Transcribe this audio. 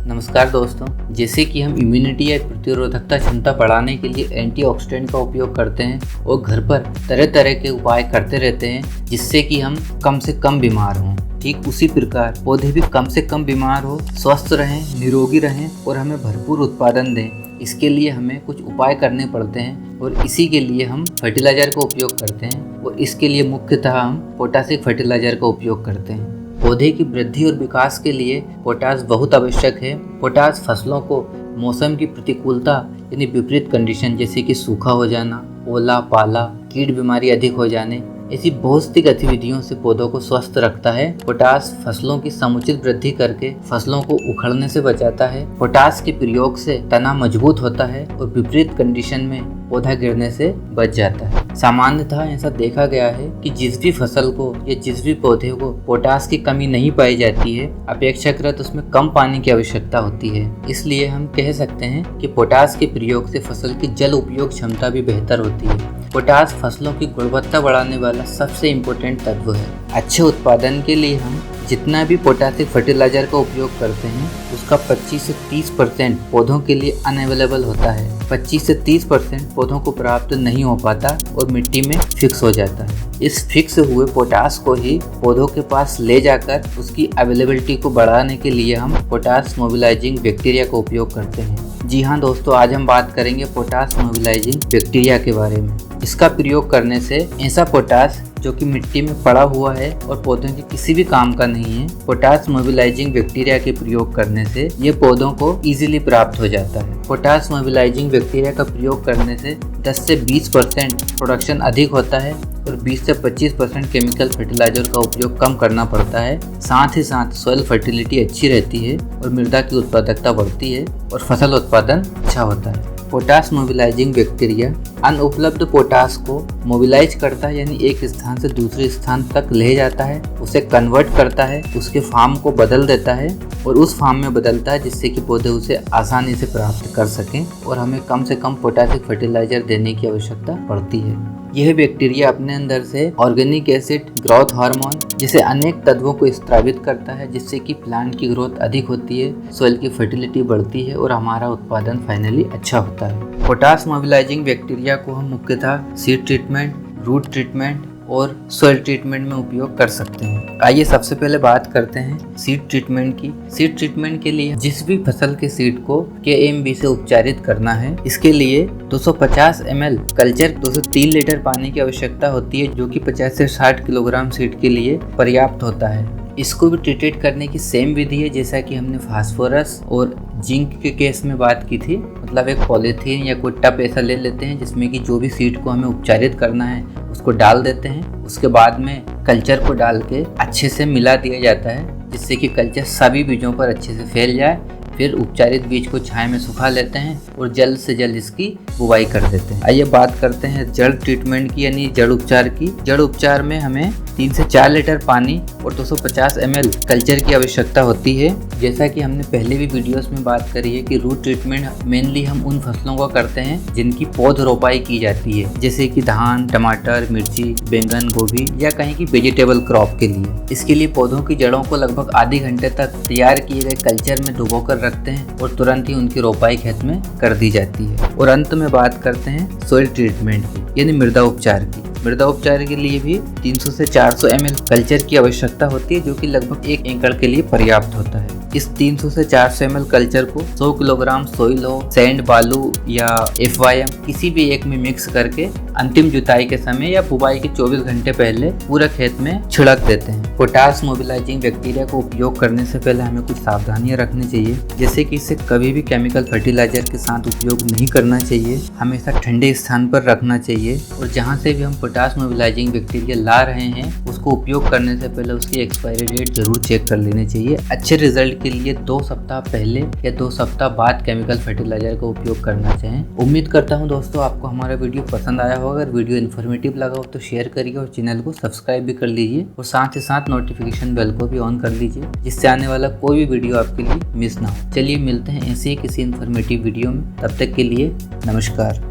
नमस्कार दोस्तों, जैसे कि हम इम्यूनिटी या प्रतिरोधकता क्षमता बढ़ाने के लिए एंटीऑक्सीडेंट का उपयोग करते हैं और घर पर तरह तरह के उपाय करते रहते हैं जिससे कि हम कम से कम बीमार हों। ठीक उसी प्रकार पौधे भी कम से कम बीमार हो, स्वस्थ रहें, निरोगी रहें और हमें भरपूर उत्पादन दें। इसके लिए हमें कुछ उपाय करने पड़ते हैं और इसी के लिए हम फर्टिलाइज़र का उपयोग करते हैं और इसके लिए मुख्यतः हम पोटासिक फर्टिलाइज़र का उपयोग करते हैं। पौधे की वृद्धि और विकास के लिए पोटास बहुत आवश्यक है। पोटास फसलों को मौसम की प्रतिकूलता यानी विपरीत कंडीशन जैसे कि सूखा हो जाना, ओला पाला, कीट बीमारी अधिक हो जाने, ऐसी बहुत सी गतिविधियों से पौधों को स्वस्थ रखता है। पोटास फसलों की समुचित वृद्धि करके फसलों को उखड़ने से बचाता है। पोटास के प्रयोग से तना मजबूत होता है और विपरीत कंडीशन में पौधा गिरने से बच जाता है। सामान्यतः ऐसा देखा गया है कि जिस भी फसल को या जिस भी पौधे को पोटास की कमी नहीं पाई जाती है, अपेक्षाकृत उसमें कम पानी की आवश्यकता होती है। इसलिए हम कह सकते हैं कि पोटास के प्रयोग से फसल की जल उपयोग क्षमता भी बेहतर होती है। पोटास फसलों की गुणवत्ता बढ़ाने वाला सबसे इम्पोर्टेंट तत्व है। अच्छे उत्पादन के लिए हम जितना भी पोटासिक फर्टिलाइजर का उपयोग करते हैं उसका 25 से 30% पौधों के लिए अनअवेलेबल होता है। 25 से 30% पौधों को प्राप्त नहीं हो पाता और मिट्टी में फिक्स हो जाता है। इस फिक्स हुए पोटास को ही पौधों के पास ले जाकर उसकी अवेलेबिलिटी को बढ़ाने के लिए हम पोटास मोबिलाइजिंग बैक्टीरिया का उपयोग करते हैं। जी हाँ दोस्तों, आज हम बात करेंगे पोटास मोबिलाइजिंग बैक्टीरिया के बारे में। इसका प्रयोग करने से ऐसा पोटास जो कि मिट्टी में पड़ा हुआ है और पौधों के किसी भी काम का नहीं है, पोटास मोबिलाइजिंग बैक्टीरिया के प्रयोग करने से ये पौधों को इजीली प्राप्त हो जाता है। पोटास मोबिलाइजिंग बैक्टीरिया का प्रयोग करने से 10 से 20% प्रोडक्शन अधिक होता है और 20 से 25% केमिकल फर्टिलाइजर का उपयोग कम करना पड़ता है। साथ ही साथ सॉइल फर्टिलिटी अच्छी रहती है और मृदा की उत्पादकता बढ़ती है और फसल उत्पादन अच्छा होता है। पोटास मोबिलाइजिंग बैक्टीरिया अनुपलब्ध पोटास को मोबिलाइज करता है, यानी एक स्थान से दूसरे स्थान तक ले जाता है, उसे कन्वर्ट करता है, उसके फार्म को बदल देता है और उस फार्म में बदलता है जिससे कि पौधे उसे आसानी से प्राप्त कर सकें और हमें कम से कम पोटासिक फर्टिलाइजर देने की आवश्यकता पड़ती है। यह बैक्टीरिया अपने अंदर से ऑर्गेनिक एसिड, ग्रोथ हार्मोन जैसे अनेक तत्वों को स्रावित करता है जिससे कि प्लांट की ग्रोथ अधिक होती है, सॉइल की फर्टिलिटी बढ़ती है और हमारा उत्पादन फाइनली अच्छा होता है। पोटास मोबिलाइजिंग बैक्टीरिया को हम मुख्यतः सीड ट्रीटमेंट, रूट ट्रीटमेंट और सॉइल ट्रीटमेंट में उपयोग कर सकते हैं। आइए सबसे पहले बात करते हैं सीड ट्रीटमेंट की। सीड ट्रीटमेंट के लिए जिस भी फसल के सीड को KMB से उपचारित करना है, इसके लिए 250 ml कल्चर 2 से 3 लीटर पानी की आवश्यकता होती है, जो कि 50 से 60 किलोग्राम सीड के लिए पर्याप्त होता है। इसको भी ट्रीटेड करने की सेम विधि है जैसा कि हमने फास्फोरस और जिंक के केस में बात की थी। मतलब एक पॉलीथीन या कोई टब ऐसा ले लेते हैं जिसमें कि जो भी सीड को हमें उपचारित करना है उसको डाल देते हैं। उसके बाद में कल्चर को डाल के अच्छे से मिला दिया जाता है जिससे कि कल्चर सभी बीजों पर अच्छे से फैल जाए। फिर उपचारित बीज को छाया में सुखा लेते हैं और जल्द से जल्द इसकी बुवाई कर देते हैं। आइए बात करते हैं जड़ ट्रीटमेंट की, यानी जड़ उपचार की। जड़ उपचार में हमें 3 से 4 लीटर पानी और 250 ml कल्चर की आवश्यकता होती है। जैसा कि हमने पहले भी वीडियोस में बात करी है कि रूट ट्रीटमेंट मेनली हम उन फसलों का करते हैं जिनकी पौध रोपाई की जाती है, जैसे कि धान, टमाटर, मिर्ची, बैंगन, गोभी या कहीं की वेजिटेबल क्रॉप के लिए। इसके लिए पौधों की जड़ों को लगभग आधे घंटे तक तैयार किए गए कल्चर में डुबोकर रखते हैं और तुरंत ही उनकी रोपाई खेत में कर दी जाती है। और अंत में बात करते हैं सॉइल ट्रीटमेंट की, यानी मृदा उपचार की। मृदा उपचार के लिए भी 300 से 400 ml कल्चर की आवश्यकता होती है, जो कि लगभग 1 एकड़ के लिए पर्याप्त होता है। इस 300 से 400 ml कल्चर को 100 किलोग्राम सोइल हो, सैंड, बालू या FYM किसी भी एक में मिक्स करके अंतिम जुताई के समय या बुवाई के 24 घंटे पहले पूरा खेत में छिड़क देते हैं। पोटास मोबिलाइजिंग बैक्टीरिया को उपयोग करने से पहले हमें कुछ सावधानियां रखनी चाहिए, जैसे कि इसे कभी भी केमिकल फर्टिलाइजर के साथ उपयोग नहीं करना चाहिए, हमेशा ठंडे स्थान पर रखना चाहिए और जहाँ से भी हम पोटास मोबिलाइजिंग बैक्टीरिया ला रहे हैं उसको उपयोग करने से पहले उसकी एक्सपायरी डेट जरूर चेक कर लेनी चाहिए। अच्छे रिजल्ट के लिए 2 सप्ताह पहले या 2 सप्ताह बाद केमिकल फर्टिलाइजर का उपयोग करना चाहिए। उम्मीद करता हूँ दोस्तों आपको हमारा वीडियो पसंद आया होगा। अगर वीडियो इन्फॉर्मेटिव लगा हो तो शेयर करिए और चैनल को सब्सक्राइब भी कर लीजिए और साथ ही साथ नोटिफिकेशन बेल को भी ऑन कर लीजिए, जिससे आने वाला कोई भी वीडियो आपके लिए मिस ना हो। चलिए मिलते हैं ऐसे ही किसी इन्फॉर्मेटिव वीडियो में, तब तक के लिए नमस्कार।